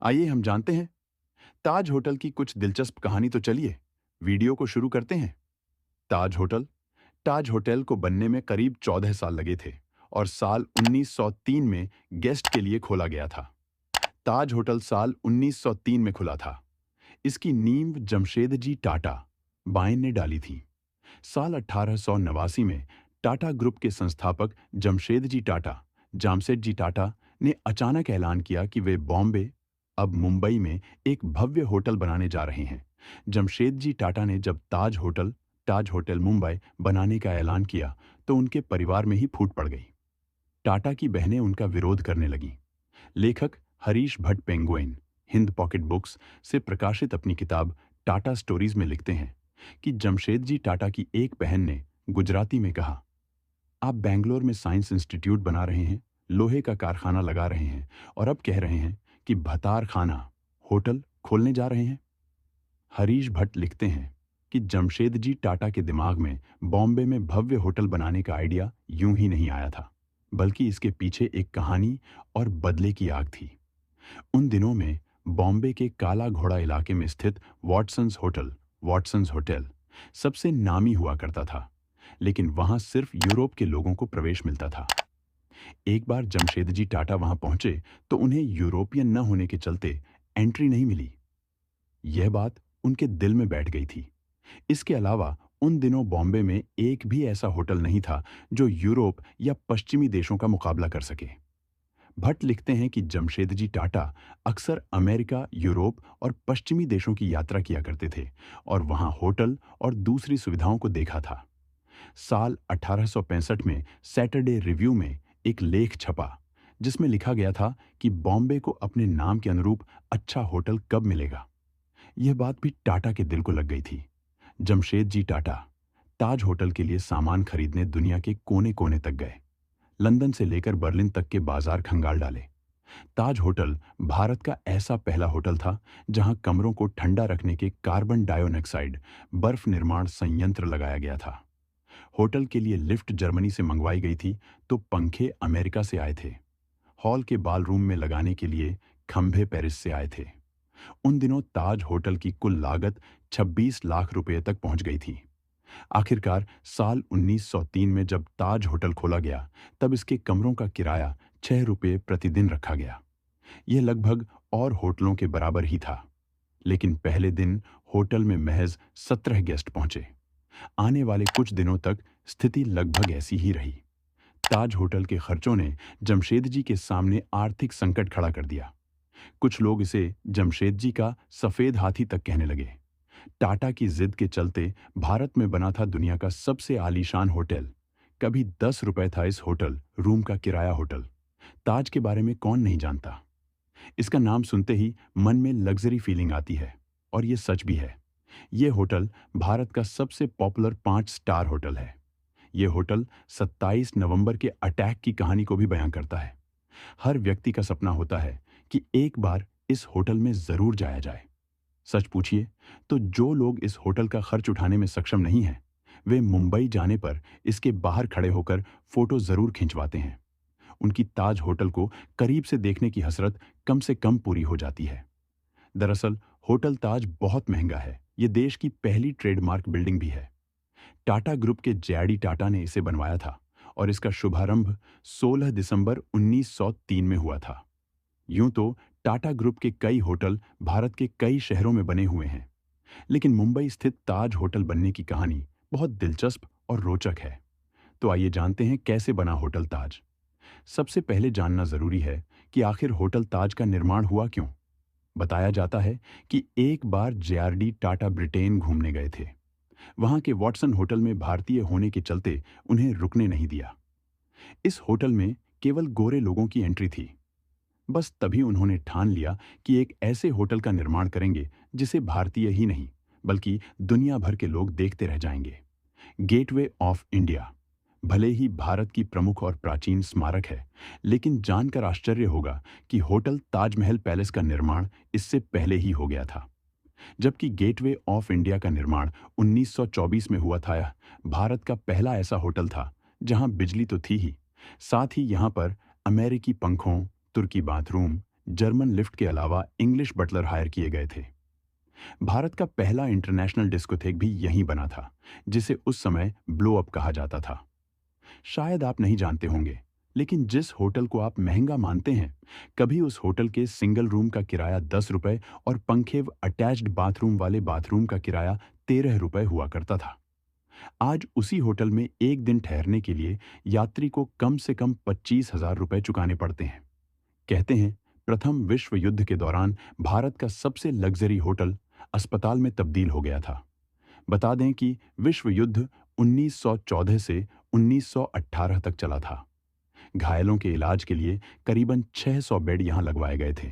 आइए हम जानते हैं ताज होटल की कुछ दिलचस्प कहानी। तो चलिए वीडियो को शुरू करते हैं। ताज होटल को बनने में करीब 14 साल लगे थे और साल 1903 में गेस्ट के लिए खोला गया था। ताज होटल साल 1903 में खुला था। इसकी नींव जमशेदजी टाटा बायन ने डाली थी। साल 1889 में टाटा ग्रुप के संस्थापक जमशेदजी टाटा जामशेदजी टाटा ने अचानक ऐलान किया कि वे बॉम्बे, अब मुंबई में एक भव्य होटल बनाने जा रहे हैं। जमशेदजी टाटा ने जब ताज होटल मुंबई बनाने का ऐलान किया तो उनके परिवार में ही फूट पड़ गई। टाटा की बहनें उनका विरोध करने लगीं। लेखक Harish Bhatt penguin Hind pocket books से प्रकाशित अपनी किताब टाटा स्टोरीज में लिखते हैं कि जमशेदजी टाटा की एक बहन ने गुजराती में कहा, आप बैंगलोर में साइंस इंस्टीट्यूट बना रहे हैं, लोहे का कारखाना लगा रहे हैं और अब कह रहे हैं कि भतार खाना होटल खोलने जा रहे हैं। हरीश भट्ट लिखते हैं कि जमशेदजी टाटा के दिमाग में बॉम्बे में भव्य होटल बनाने का आइडिया यूं ही नहीं आया था, बल्कि इसके पीछे एक कहानी और बदले की आग थी। उन दिनों में बॉम्बे के काला घोड़ा इलाके में स्थित वॉटसन्स होटल सबसे नामी हुआ करता था, लेकिन वहां सिर्फ यूरोप के लोगों को प्रवेश मिलता था। एक बार जमशेदजी टाटा वहां पहुंचे तो उन्हें यूरोपियन न होने के चलते एंट्री नहीं मिली। यह बात उनके दिल में बैठ गई थी। इसके अलावा उन दिनों बॉम्बे में एक भी ऐसा होटल नहीं था जो यूरोप या पश्चिमी देशों का मुकाबला कर सके। भट्ट लिखते हैं कि जमशेदजी टाटा अक्सर अमेरिका, यूरोप और पश्चिमी देशों की यात्रा किया करते थे और वहां होटल और दूसरी सुविधाओं को देखा था। साल 1865 में सैटरडे रिव्यू में एक लेख छपा जिसमें लिखा गया था कि बॉम्बे को अपने नाम के अनुरूप अच्छा होटल कब मिलेगा। यह बात भी टाटा के दिल को लग गई थी। जमशेदजी टाटा ताज होटल के लिए सामान खरीदने दुनिया के कोने कोने तक गए। लंदन से लेकर बर्लिन तक के बाजार खंगाल डाले। ताज होटल भारत का ऐसा पहला होटल था जहां कमरों को ठंडा रखने के कार्बन डाइऑक्साइड बर्फ निर्माण संयंत्र लगाया गया था। होटल के लिए लिफ्ट जर्मनी से मंगवाई गई थी तो पंखे अमेरिका से आए थे। हॉल के बाल रूम में लगाने के लिए खंभे पेरिस से आए थे। उन दिनों ताज होटल की कुल लागत 26 लाख रुपए तक पहुंच गई थी। आखिरकार साल 1903 में जब ताज होटल खोला गया तब इसके कमरों का किराया 6 रुपये प्रतिदिन रखा गया। यह लगभग और होटलों के बराबर ही था। लेकिन पहले दिन होटल में महज 17 गेस्ट पहुंचे। आने वाले कुछ दिनों तक स्थिति लगभग ऐसी ही रही। ताज होटल के खर्चों ने जमशेदजी के सामने आर्थिक संकट खड़ा कर दिया। कुछ लोग इसे जमशेदजी का सफेद हाथी तक कहने लगे। टाटा की जिद के चलते भारत में बना था दुनिया का सबसे आलीशान होटल। कभी 10 रुपए था इस होटल रूम का किराया। होटल ताज के बारे में कौन नहीं जानता। इसका नाम सुनते ही मन में लग्जरी फीलिंग आती है और ये सच भी है। ये होटल भारत का सबसे पॉपुलर 5 स्टार होटल है। ये होटल 27 नवंबर के अटैक की कहानी को भी बयां करता है। हर व्यक्ति का सपना होता है कि एक बार इस होटल में जरूर जाया जाए। सच पूछिए तो जो लोग इस होटल का खर्च उठाने में सक्षम नहीं हैं, वे मुंबई जाने पर इसके बाहर खड़े होकर फोटो जरूर खिंचवाते हैं। उनकी ताज होटल को करीब से देखने की हसरत कम से कम पूरी हो जाती है। दरअसल होटल ताज बहुत महंगा है। ये देश की पहली ट्रेडमार्क बिल्डिंग भी है। टाटा ग्रुप के जेआरडी टाटा ने इसे बनवाया था और इसका शुभारंभ 16 दिसंबर 1903 में हुआ था। यूं तो टाटा ग्रुप के कई होटल भारत के कई शहरों में बने हुए हैं, लेकिन मुंबई स्थित ताज होटल बनने की कहानी बहुत दिलचस्प और रोचक है। तो आइए जानते हैं कैसे बना होटल ताज। सबसे पहले जानना जरूरी है कि आखिर होटल ताज का निर्माण हुआ क्यों। बताया जाता है कि एक बार जेआरडी टाटा ब्रिटेन घूमने गए थे। वहां के वॉटसन होटल में भारतीय होने के चलते उन्हें रुकने नहीं दिया। इस होटल में केवल गोरे लोगों की एंट्री थी। बस तभी उन्होंने ठान लिया कि एक ऐसे होटल का निर्माण करेंगे जिसे भारतीय ही नहीं बल्कि दुनिया भर के लोग देखते रह जाएंगे। गेटवे ऑफ इंडिया भले ही भारत की प्रमुख और प्राचीन स्मारक है, लेकिन जानकर आश्चर्य होगा कि होटल ताजमहल पैलेस का निर्माण इससे पहले ही हो गया था। जबकि गेटवे ऑफ इंडिया का निर्माण 1924 में हुआ था। यह भारत का पहला ऐसा होटल था जहां बिजली तो थी ही, साथ ही यहां पर अमेरिकी पंखों, तुर्की बाथरूम, जर्मन लिफ्ट के अलावा इंग्लिश बटलर हायर किए गए थे। भारत का पहला इंटरनेशनल डिस्कोथेक भी यहीं बना था, जिसे उस समय ब्लो अप कहा जाता था। शायद आप नहीं जानते होंगे, लेकिन जिस होटल को आप महंगा मानते हैं, कभी उस होटल के सिंगल रूम का किराया 10 रुपए और पंखे व अटैच्ड बाथरूम वाले बाथरूम का किराया 13 रुपए हुआ करता था। आज उसी होटल में एक दिन ठहरने के लिए यात्री को कम से कम 25,000 रुपए चुकाने पड़ते हैं। कहते हैं, प्रथम विश्व युद्ध के दौरान भारत का सबसे लग्जरी होटल अस्पताल में तब्दील हो गया था। बता दें कि विश्व युद्ध 1914 से 1918 तक चला था। घायलों के इलाज के लिए करीबन 600 बेड यहां लगवाए गए थे।